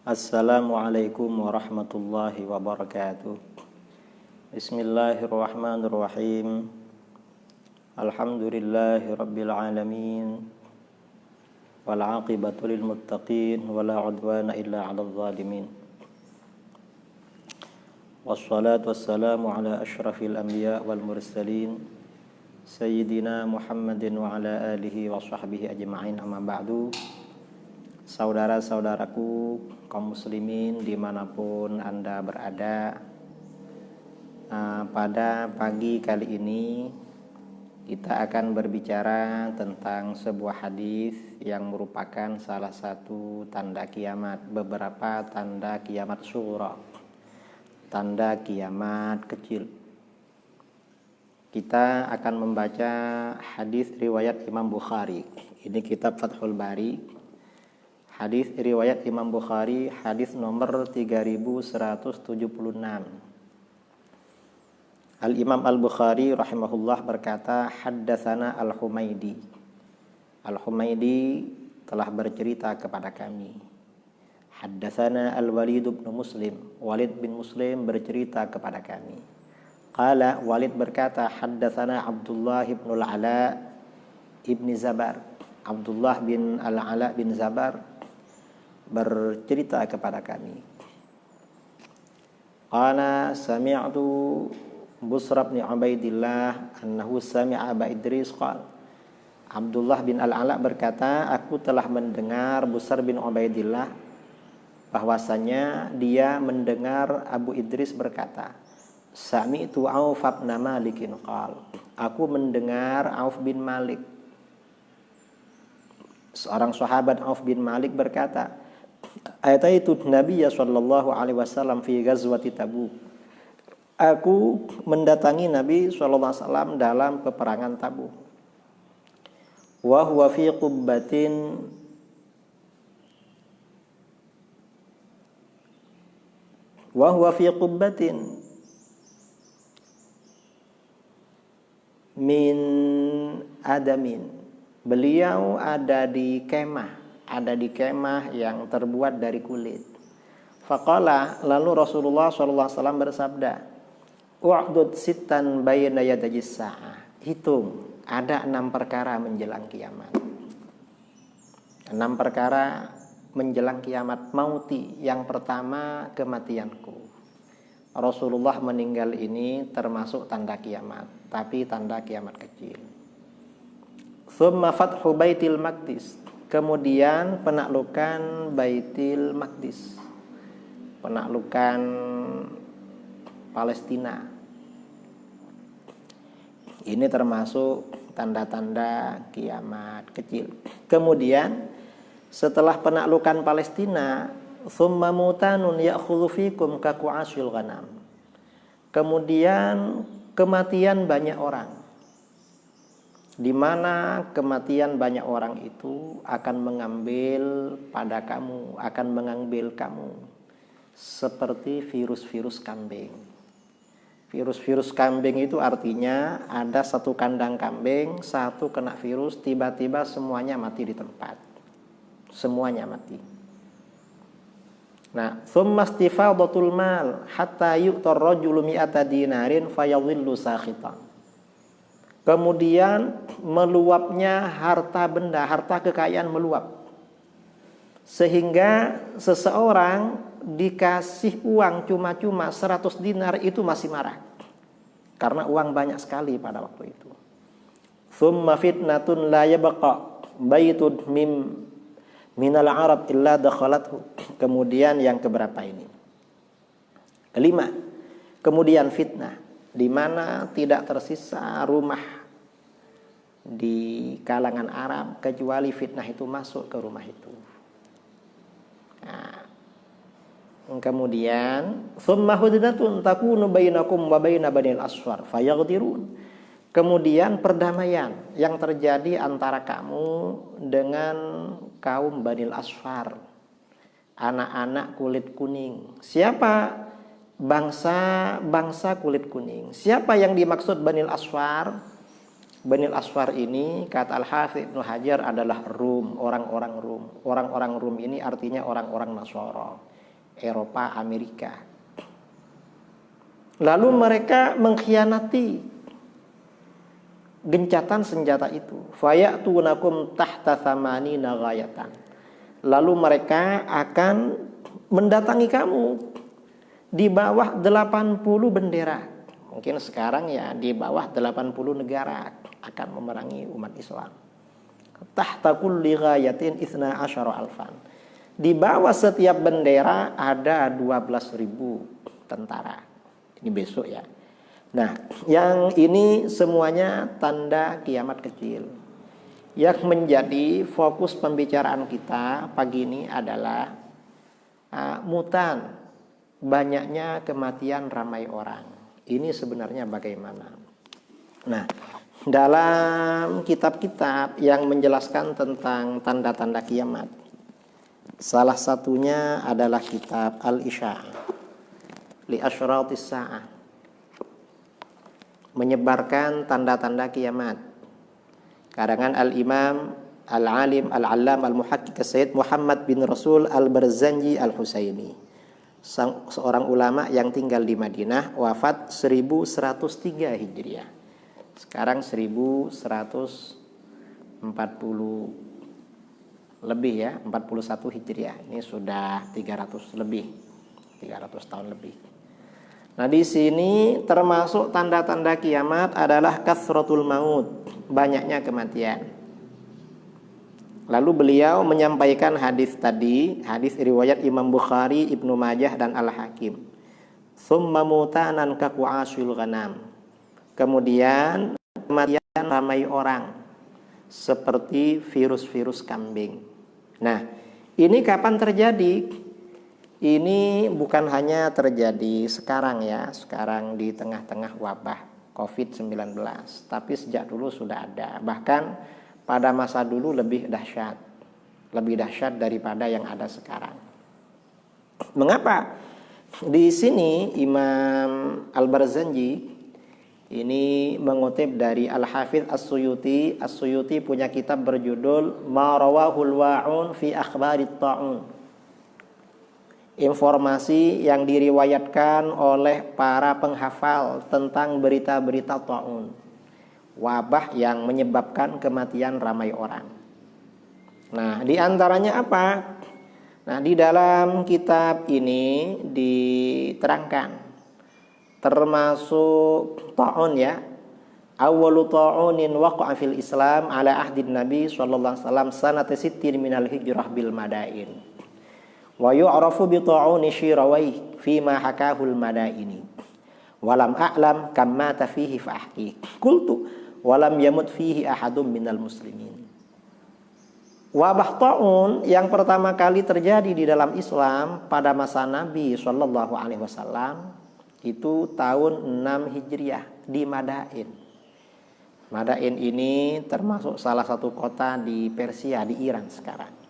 Assalamualaikum warahmatullahi wabarakatuh. Bismillahirrahmanirrahim. Alhamdulillahi rabbil alamin. Wal aqibatu lil muttaqin wala udwana illa 'alal zalimin. Wassalatu wassalamu ala asyrafil anbiya wal mursalin sayyidina Muhammadin wa ala alihi wa sahbihi ajma'in, amma ba'du. Saudara-saudaraku kaum muslimin dimanapun Anda berada, pada pagi kali ini kita akan berbicara tentang sebuah hadis yang merupakan salah satu tanda kiamat, beberapa tanda kiamat sughra, tanda kiamat kecil. Kita akan membaca hadis riwayat Imam Bukhari. Ini kitab Fathul Bari. Hadis riwayat Imam Bukhari, hadis nomor 3176. Al-Imam Al-Bukhari rahimahullah berkata, haddatsana Al-Humaidi. Al-Humaidi telah bercerita kepada kami. Haddatsana Al-Walid bin Muslim. Walid bin Muslim bercerita kepada kami. Qala, Walid berkata, haddatsana Abdullah bin Al-Ala ibn Zabar. Abdullah bin Al-Ala bin Zabar bercerita kepada kami. Qala sami'tu Busra bin Ubaidillah annahu sami'a Aba Idris qala. Abdullah bin Al-Ala berkata, aku telah mendengar Busra bin Ubaidillah bahwasanya dia mendengar Abu Idris berkata, sami'tu Auf bin Malik qala. Aku mendengar Auf bin Malik, seorang sahabat Auf bin Malik berkata, ataitu Nabiya sallallahu alaihi wasallam fi ghazwati Tabuk. Aku mendatangi Nabi sallallahu alaihi wasallam dalam peperangan Tabuk. Wa huwa fi qubbatin min adamin. Beliau ada di kemah yang terbuat dari kulit. Faqala, lalu Rasulullah SAW bersabda, u'dud sittan bayna yadayis sa'ah. Hitung, ada 6 perkara menjelang kiamat. 6 perkara menjelang kiamat. Mauti, yang pertama kematianku. Rasulullah meninggal ini termasuk tanda kiamat, tapi tanda kiamat kecil. Tsumma fathu Baitil Maqdis. Kemudian penaklukan Baitil Maqdis, penaklukan Palestina. Ini termasuk tanda-tanda kiamat kecil. Kemudian setelah penaklukan Palestina, tsumma mutanun ya'khudhu fikum ka qu'asyil ghanam. Kemudian kematian banyak orang, di mana kematian banyak orang itu akan mengambil pada kamu, akan mengambil kamu seperti virus-virus kambing. Virus-virus kambing itu artinya ada satu kandang kambing, satu kena virus, tiba-tiba semuanya mati di tempat. Semuanya mati. Nah, tsumma istifadatul mal hatta yu'tar rajulu mi'ata dinarin fayadhillu sakhitan. Kemudian meluapnya harta benda, harta kekayaan meluap. Sehingga seseorang dikasih uang cuma-cuma 100 dinar itu masih marah. Karena uang banyak sekali pada waktu itu. Tsumma fitnatun la yabqa baitun minal Arab illa dakhalathu. Kemudian yang keberapa ini? Kelima. Kemudian fitnah, di mana tidak tersisa rumah di kalangan Arab kecuali fitnah itu masuk ke rumah itu. Nah, kemudian tsumma hudnatun takunu bainakum wa baina banil asfar fayaghdirun. Kemudian perdamaian yang terjadi antara kamu dengan kaum Banil Asfar, anak-anak kulit kuning. Siapa bangsa kulit kuning? Siapa yang dimaksud Banil Asfar? Banil Asfar ini kata Al-Hafidz Ibnu Hajar adalah Rum, orang-orang Rum. Orang-orang Rum ini artinya orang-orang Nasara. Eropa, Amerika. Lalu mereka mengkhianati gencatan senjata itu. Fayatunakum tahta thamanina ghayatan. Lalu mereka akan mendatangi kamu di bawah 80 bendera. Mungkin sekarang ya di bawah 80 negara akan memerangi umat Islam. Tahta kulli ghayatin itsna asyara alfan. Di bawah setiap bendera ada 12.000 tentara. Ini besok ya. Nah, yang ini semuanya tanda kiamat kecil. Yang menjadi fokus pembicaraan kita pagi ini adalah mutan, banyaknya kematian ramai orang. Ini sebenarnya bagaimana? Nah, dalam kitab-kitab yang menjelaskan tentang tanda-tanda kiamat, salah satunya adalah kitab Al-Isya'ah li asyratis sa'ah, menyebarkan tanda-tanda kiamat, karangan Al-Imam Al-Alim Al-Allam Al-Muhaqqiq Sayyid Muhammad bin Rasul Al-Barzanji Al-Husaini, seorang ulama yang tinggal di Madinah, wafat 1103 Hijriah. Sekarang 1140 lebih ya, 41 Hijriah. Ini sudah 300 lebih, 300 tahun lebih. Nah, di sini termasuk tanda-tanda kiamat adalah kasratul maut, banyaknya kematian. Lalu beliau menyampaikan hadis tadi, hadis riwayat Imam Bukhari, Ibnu Majah dan Al-Hakim. Tsumma mutanan ka qu'asil ghanam. Kemudian kematian ramai orang seperti virus-virus kambing. Nah, ini kapan terjadi? Ini bukan hanya terjadi sekarang ya, sekarang di tengah-tengah wabah COVID-19, tapi sejak dulu sudah ada. Bahkan pada masa dulu lebih dahsyat daripada yang ada sekarang. Mengapa? Di sini Imam Al-Barzanji ini mengutip dari Al-Hafidz As-Suyuti. As-Suyuti punya kitab berjudul Ma Rawahul Wa'un fi Akhbarit Ta'un. Informasi yang diriwayatkan oleh para penghafal tentang berita-berita ta'un, wabah yang menyebabkan kematian ramai orang. Nah, di antaranya apa? Nah, di dalam kitab ini diterangkan termasuk ta'un ya. Awwalu ta'unin waqa'a fil Islam ala ahdin Nabi sallallahu alaihi wasallam sanata sittin minal hijrah bil madain. Wa yu'rafu bi ta'uni Shirawayh fi ma hakahul madaini. Walam a'lam kam mata fihi fa ahki. Qultu walam yamut fihi ahadum minal muslimin. Wabah ta'un yang pertama kali terjadi di dalam Islam pada masa Nabi sallallahu alaihi wasallam itu tahun 6 Hijriah di Madain. Madain ini termasuk salah satu kota di Persia, di Iran sekarang.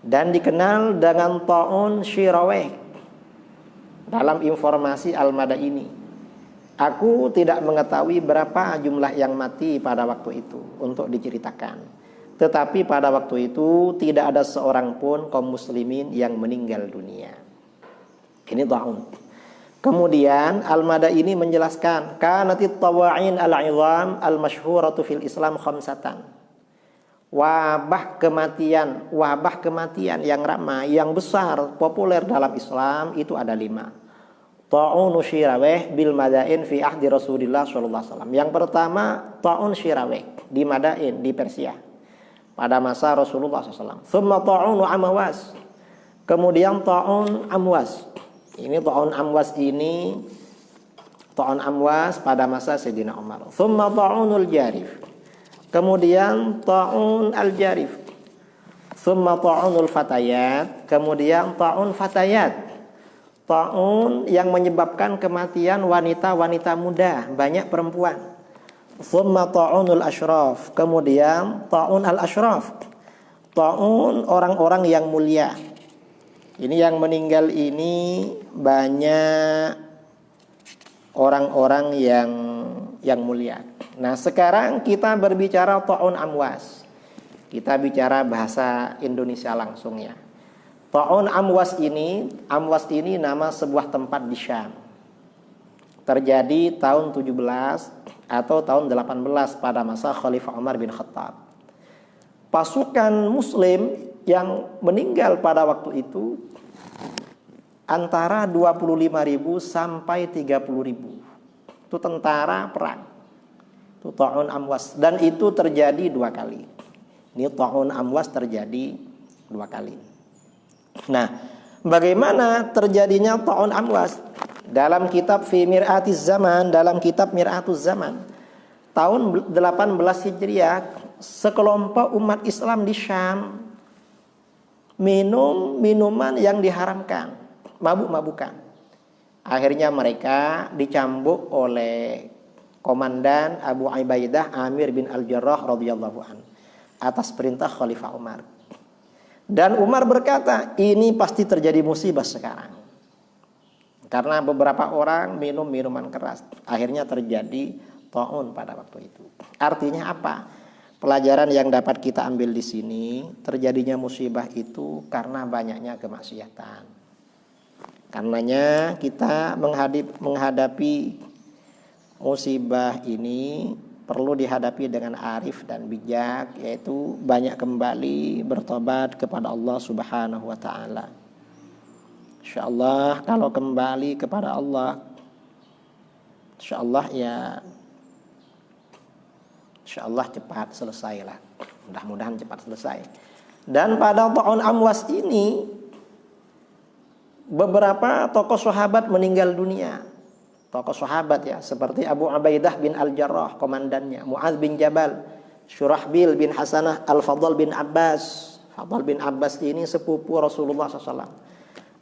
Dan dikenal dengan ta'un Shirawayh dalam informasi Al-Madaini. Aku tidak mengetahui berapa jumlah yang mati pada waktu itu untuk diceritakan. Tetapi pada waktu itu tidak ada seorang pun kaum muslimin yang meninggal dunia. Ini ta'un. Kemudian Al-Madaini menjelaskan kanatit tawa'in al-'idham al-masyhuratu fil Islam khamsatan. Wabah kematian yang ramai, yang besar, populer dalam Islam itu ada 5. Ta'un Shirawayh bil Madain fi ahdi Rasulillah sallallahu alaihi wasallam. Yang pertama ta'un Shirawayh di Madain di Persia pada masa Rasulullah SAW. Tsumma ta'un Amwas. Kemudian ta'un Amwas. Ini ta'un Amwas pada masa Sayyidina Umar. Tsumma ta'unul Jarif. Kemudian ta'un al-Jarif. Tsumma ta'unul Fatayat. Kemudian ta'un Fatayat. Ta'un yang menyebabkan kematian wanita-wanita muda, banyak perempuan. Tsumma ta'unul Ashraf. Kemudian ta'un al-Ashraf. Ta'un orang-orang yang mulia. Ini yang meninggal ini banyak orang-orang yang mulia. Nah, sekarang kita berbicara ta'un Amwas. Kita bicara bahasa Indonesia langsung ya. Ta'un Amwas ini nama sebuah tempat di Syam. Terjadi tahun 17 atau tahun 18 pada masa Khalifah Umar bin Khattab. Pasukan muslim yang meninggal pada waktu itu antara 25.000 sampai 30.000. Itu tentara perang. Itu Ta'un Amwas, dan itu terjadi 2 kali. Ini Ta'un Amwas terjadi 2 kali. Nah, bagaimana terjadinya Ta'un Amwas? Dalam kitab dalam kitab Mir'atuz Zaman, tahun 18 Hijriah, sekelompok umat Islam di Syam minum minuman yang diharamkan, mabuk-mabukan. Akhirnya mereka dicambuk oleh komandan Abu Ubaidah Amir bin Al-Jarrah radhiyallahu anhu atas perintah Khalifah Umar. Dan Umar berkata, ini pasti terjadi musibah sekarang. Karena beberapa orang minum minuman keras. Akhirnya terjadi ta'un pada waktu itu. Artinya apa? Pelajaran yang dapat kita ambil di sini, terjadinya musibah itu karena banyaknya kemaksiatan. Karenanya kita menghadapi musibah ini perlu dihadapi dengan arif dan bijak, yaitu banyak kembali bertobat kepada Allah Subhanahu wa taala. Insyaallah kalau kembali kepada Allah, insyaallah cepat selesailah. Mudah-mudahan cepat selesai. Dan pada Ta'un Amwas ini beberapa tokoh sahabat meninggal dunia. Tokoh sahabat ya, seperti Abu Ubaidah bin Al-Jarrah komandannya, Mu'adz bin Jabal, Syurahbil bin Hasanah, Al-Fadl bin Abbas. Fadl bin Abbas ini sepupu Rasulullah SAW.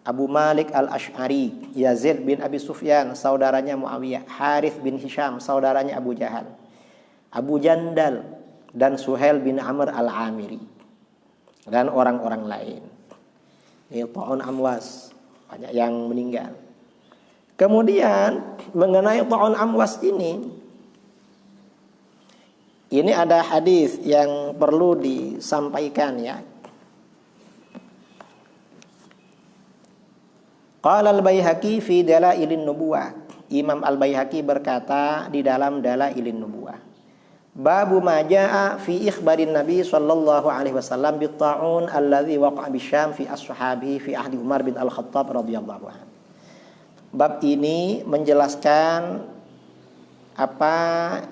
Abu Malik Al-Ash'ari, Yazid bin Abi Sufyan, saudaranya Muawiyah, Harith bin Hisham, saudaranya Abu Jahal, Abu Jandal, dan Suhail bin Amr Al-Amiri, dan orang-orang lain. Ini Ta'un Amwas, banyak yang meninggal. Kemudian mengenai Ta'un Amwas ini ada hadis yang perlu disampaikan ya. Qala al-Baihaqi fi Dalailin Nubuwah. Imam Al-Baihaqi berkata di dalam Dalailin Nubuwah, babu ma jaa fi ikhbarin Nabi sallallahu alaihi wasallam bit ta'un alladzi waqa'a bisyam fi ashabihi fi ahdi Umar bin Al-Khattab radhiyallahu anhu. Bab ini menjelaskan apa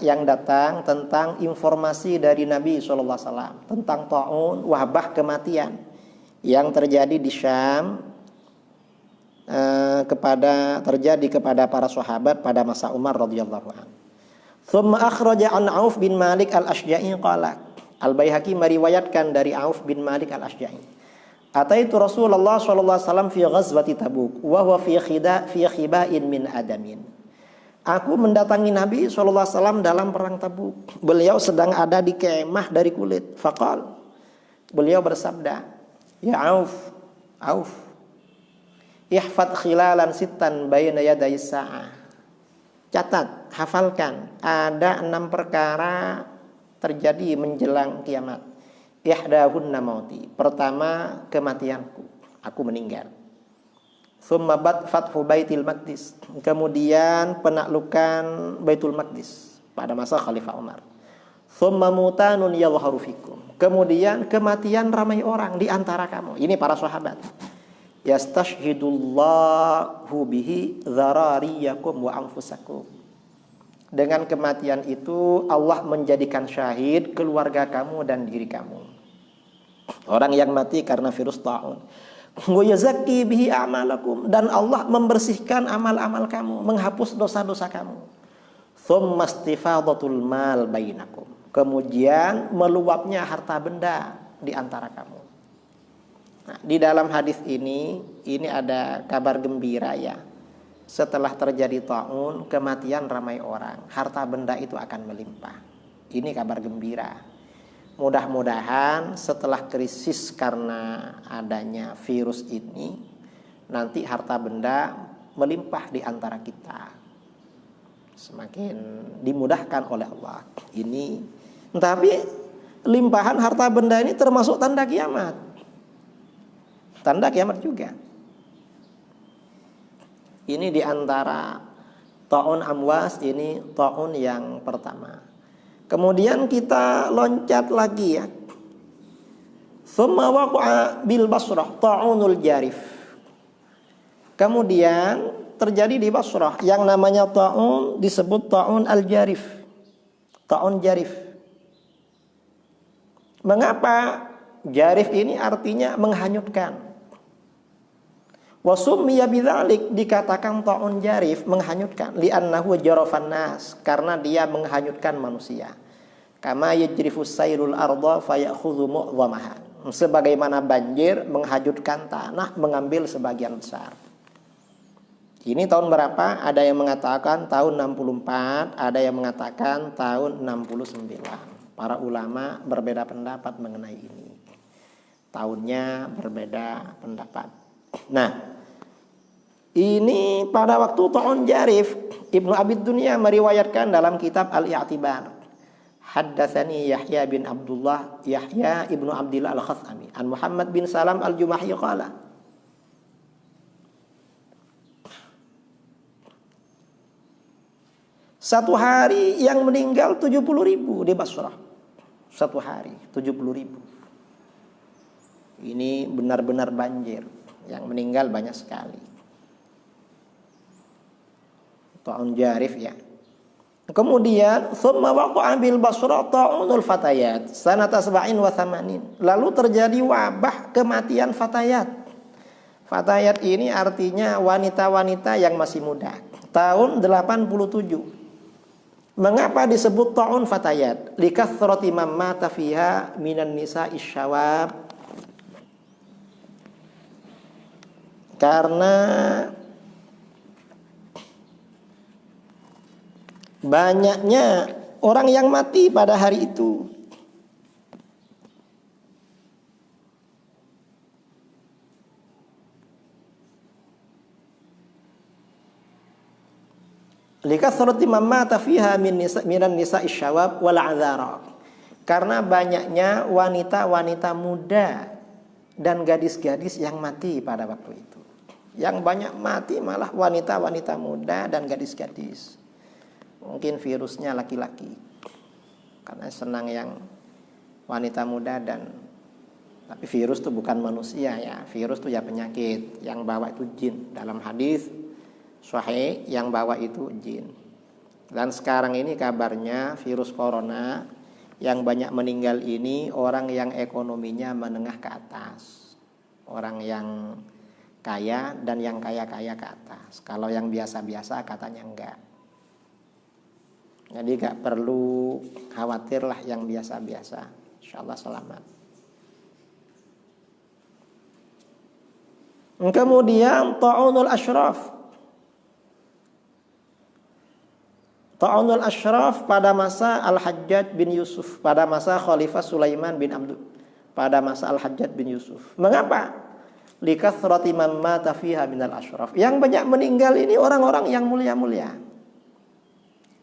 yang datang tentang informasi dari Nabi sallallahu alaihi wasallam tentang ta'un, wabah kematian yang terjadi di Syam terjadi kepada para sahabat pada masa Umar radhiyallahu anhu. Thumma akhraja an Auf bin Malik al-Ashja'i qala. Al-Baihaqi meriwayatkan dari Auf bin Malik al-Ashja'i. Ataitu Rasulullah sallallahu alaihi wasallam fi ghazwati Tabuk wa huwa fi khiba'in min adamin. Aku mendatangi Nabi sallallahu alaihi wasallam dalam perang Tabuk. Beliau sedang ada di kemah dari kulit. Faqal. Beliau bersabda, "Ya Auf, ihfad khilalan sittan bayna yaday sa'ah." Catat, hafalkan, ada 6 perkara terjadi menjelang kiamat. Ihdahunna mauti. Pertama, kematianku, aku meninggal. Tsumma fathu Baitul Maqdis. Kemudian penaklukan Baitul Maqdis pada masa Khalifah Umar. Tsumma mutanun yadhharu fikum. Kemudian kematian ramai orang di antara kamu. Ini para sahabat. Yastashhidullahu bihi dzarariyakum wa anfusakum. Dengan kematian itu Allah menjadikan syahid keluarga kamu dan diri kamu. Orang yang mati karena virus ta'un. Wa yazakki bihi a'malakum, dan Allah membersihkan amal-amal kamu, menghapus dosa-dosa kamu. Tsumma istifadatul mal bainakum. Kemudian meluapnya harta benda di antara kamu. Nah, di dalam hadis ini ada kabar gembira ya. Setelah terjadi ta'un, kematian ramai orang, harta benda itu akan melimpah. Ini kabar gembira. Mudah-mudahan setelah krisis karena adanya virus ini, nanti harta benda melimpah di antara kita. Semakin dimudahkan oleh Allah. Tapi limpahan harta benda ini termasuk tanda kiamat. Tanda kiamat juga. Ini diantara ta'un amwas, ini ta'un yang pertama. Kemudian kita loncat lagi ya. Tsumma waqa'a bil Basrah ta'unul Jarif. Kemudian terjadi di Basrah yang namanya ta'un, disebut ta'un al-Jarif. Ta'un Jarif. Mengapa? Jarif ini artinya menghanyutkan. Wa summiya bidzalik, dikatakan ta'un Jarif, menghanyutkan, li'annahu jarafan nas, karena dia menghanyutkan manusia. Kama yajrifus sayrul arda fayakhudhu mu'dhamaha. Sebagaimana banjir menghanyutkan tanah, mengambil sebagian besar. Ini tahun berapa? Ada yang mengatakan tahun 64, ada yang mengatakan tahun 69. Para ulama berbeda pendapat mengenai ini. Tahunnya berbeda pendapat. Nah, ini pada waktu ta'un Jarif, Ibnu Abi Dunya meriwayatkan dalam kitab Al-I'tibar. Haddatsani Yahya bin Abdullah, Yahya ibnu Abdillah Al-Khatsami, an Muhammad bin Salam Al-Jumahi qala. Satu hari yang meninggal 70.000 di Basrah. Satu hari 70.000. Ini benar-benar banjir. Yang meninggal banyak sekali. Ta'un Jarif ya. Kemudian tsumma waqa'a bil Basrah ta'unul fatayat sanata 87. Lalu terjadi wabah kematian fatayat. Fatayat ini artinya wanita-wanita yang masih muda. Tahun 87. Mengapa disebut ta'un fatayat? Likathrati man mata fiha minan nisa'i syawab. Karena banyaknya orang yang mati pada hari itu. Likathrati man mata fiha minan nisa'i syawab wal adzara. Karena banyaknya wanita-wanita muda dan gadis-gadis yang mati pada waktu itu. Yang banyak mati malah wanita-wanita muda dan gadis-gadis. Mungkin virusnya laki-laki. Karena senang yang wanita muda tapi virus itu bukan manusia ya. Virus itu ya penyakit. Yang bawa itu jin. Dalam hadis sahih yang bawa itu jin. Dan sekarang ini kabarnya virus corona yang banyak meninggal ini orang yang ekonominya menengah ke atas. Orang yang kaya dan yang kaya-kaya ke atas. Kalau yang biasa-biasa katanya enggak. Jadi enggak perlu khawatirlah yang biasa-biasa. Insyaallah selamat. Kemudian ta'unul asyraf. Ta'unul asyraf pada masa Al-Hajjaj bin Yusuf, pada masa Khalifah Sulaiman bin Abdul, pada masa Al-Hajjaj bin Yusuf. Mengapa? Likathrati man mata fiha minal asyraf. Yang banyak meninggal ini orang-orang yang mulia-mulia.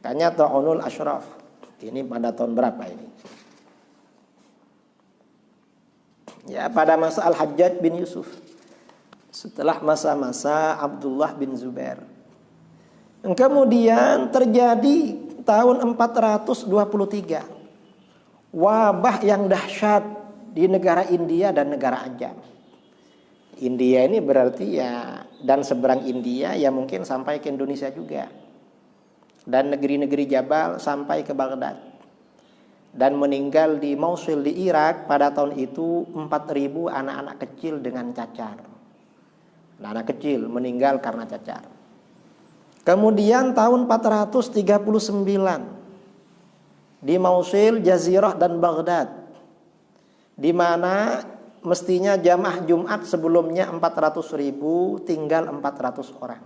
Makanya ta'unul asyraf. Ini pada tahun berapa ini? Ya, pada masa Al-Hajjaj bin Yusuf. Setelah masa-masa Abdullah bin Zubair. Kemudian terjadi tahun 423 wabah yang dahsyat di negara India dan negara Ajam. India ini berarti ya, dan seberang India ya mungkin sampai ke Indonesia juga. Dan negeri-negeri Jabal sampai ke Baghdad. Dan meninggal di Mosul di Irak pada tahun itu 4.000 anak-anak kecil dengan cacar. Anak kecil meninggal karena cacar. Kemudian tahun 439 di Mosul, Jazirah dan Baghdad, di mana mestinya jamaah Jumat sebelumnya 400.000 tinggal 400 orang.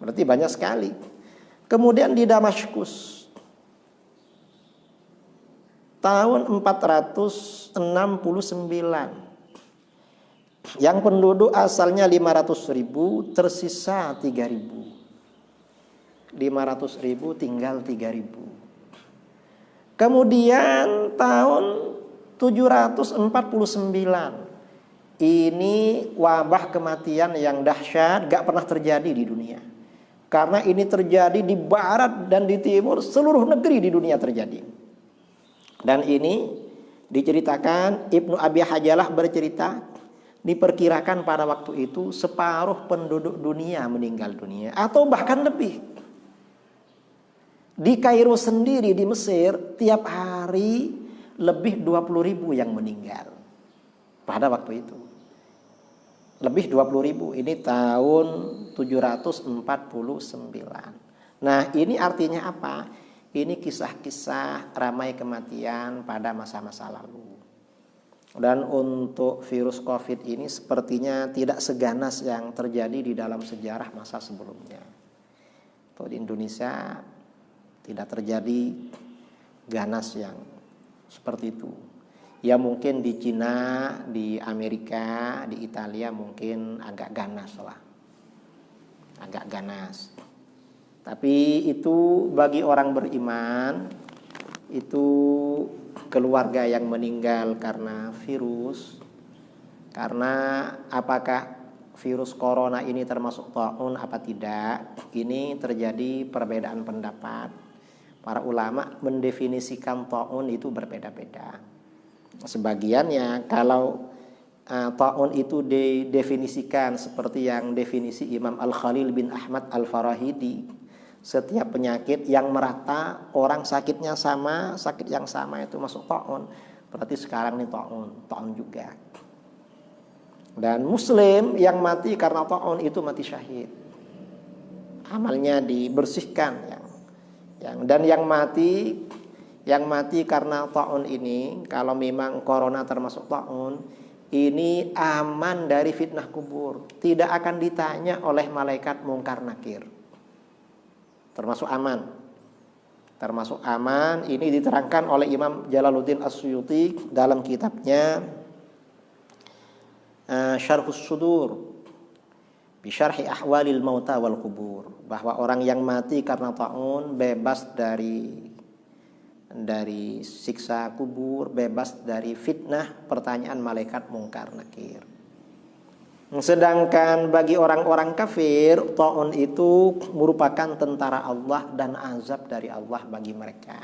Berarti banyak sekali. Kemudian di Damaskus tahun 469 yang penduduk asalnya 500.000 tersisa 3.000. 500.000 tinggal 3.000. Kemudian tahun 749. Ini wabah kematian yang dahsyat, gak pernah terjadi di dunia. Karena ini terjadi di barat dan di timur, seluruh negeri di dunia terjadi. Dan ini diceritakan, Ibnu Abi Hajalah bercerita, diperkirakan pada waktu itu separuh penduduk dunia meninggal dunia, atau bahkan lebih. Di Kairo sendiri di Mesir, tiap hari lebih 20.000 yang meninggal pada waktu itu. Lebih 20.000, ini tahun 749. Nah, ini artinya apa? Ini kisah-kisah ramai kematian pada masa-masa lalu. Dan untuk virus COVID ini sepertinya tidak seganas yang terjadi di dalam sejarah masa sebelumnya. Untuk di Indonesia tidak terjadi ganas yang seperti itu. Ya mungkin di Cina, di Amerika, di Italia mungkin agak ganas lah. Agak ganas. Tapi itu bagi orang beriman, itu keluarga yang meninggal karena virus. Karena apakah virus corona ini termasuk ta'un apa tidak? Ini terjadi perbedaan pendapat. Para ulama mendefinisikan ta'un itu berbeda-beda. Sebagiannya kalau ta'un itu didefinisikan seperti yang definisi Imam Al-Khalil bin Ahmad Al-Farahidi, setiap penyakit yang merata, orang sakitnya sama, sakit yang sama itu masuk ta'un. Berarti sekarang ini ta'un juga. Dan muslim yang mati karena ta'un itu mati syahid, amalnya dibersihkan. Dan yang mati karena ta'un ini, kalau memang corona termasuk ta'un, ini aman dari fitnah kubur, tidak akan ditanya oleh malaikat mungkar nakir. Termasuk aman. Ini diterangkan oleh Imam Jalaluddin As-Suyuti dalam kitabnya Syarhus Sudur bi Syarhi Ahwalil Mauta wal Qubur, bahwa orang yang mati karena ta'un bebas dari siksa kubur, bebas dari fitnah pertanyaan malaikat mungkar nakir. Sedangkan bagi orang-orang kafir, ta'un itu merupakan tentara Allah dan azab dari Allah bagi mereka.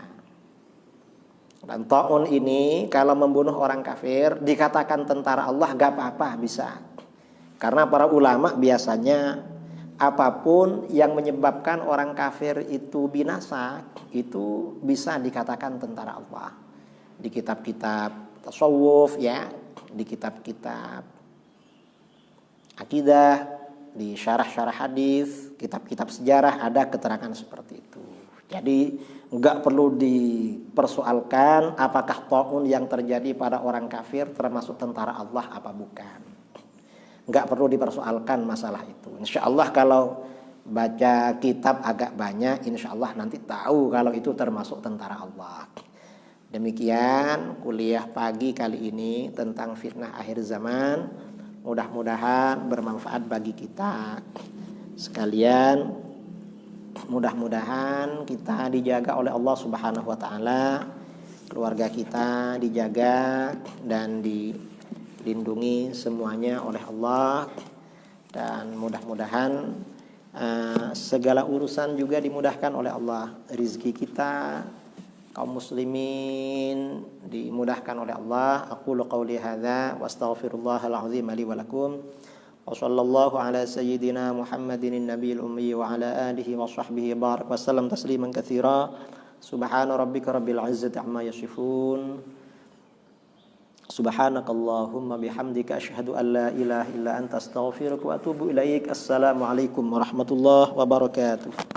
Dan ta'un ini kalau membunuh orang kafir dikatakan tentara Allah, gak apa-apa, bisa. Karena para ulama biasanya apapun yang menyebabkan orang kafir itu binasa, itu bisa dikatakan tentara Allah. Di kitab-kitab tasawuf ya, di kitab-kitab akidah, di syarah-syarah hadis, kitab-kitab sejarah ada keterangan seperti itu. Jadi enggak perlu dipersoalkan apakah ta'un yang terjadi pada orang kafir termasuk tentara Allah apa bukan. Enggak perlu dipersoalkan masalah itu. Insya Allah kalau baca kitab agak banyak, insya Allah nanti tahu kalau itu termasuk tentara Allah. Demikian kuliah pagi kali ini tentang fitnah akhir zaman. Mudah-mudahan bermanfaat bagi kita sekalian. Mudah-mudahan kita dijaga oleh Allah Subhanahu wa taala, keluarga kita dijaga dan dilindungi semuanya oleh Allah, dan mudah-mudahan segala urusan juga dimudahkan oleh Allah. Rizki kita kaum muslimin dimudahkan oleh Allah. Aqulu qawli hadza wa astaghfirullahal azim li wa lakum. Wa sallallahu ala sayyidina Muhammadin nabiyil ummi wa ala alihi wa sahbihi barak wa sallam tasliman katsira. Subhana rabbika rabbil izzati amma yasifun. Subhanakallahumma bihamdika asyhadu an la ilaha illa anta astaghfiruka wa atubu ilaik. Assalamualaikum warahmatullahi wabarakatuh.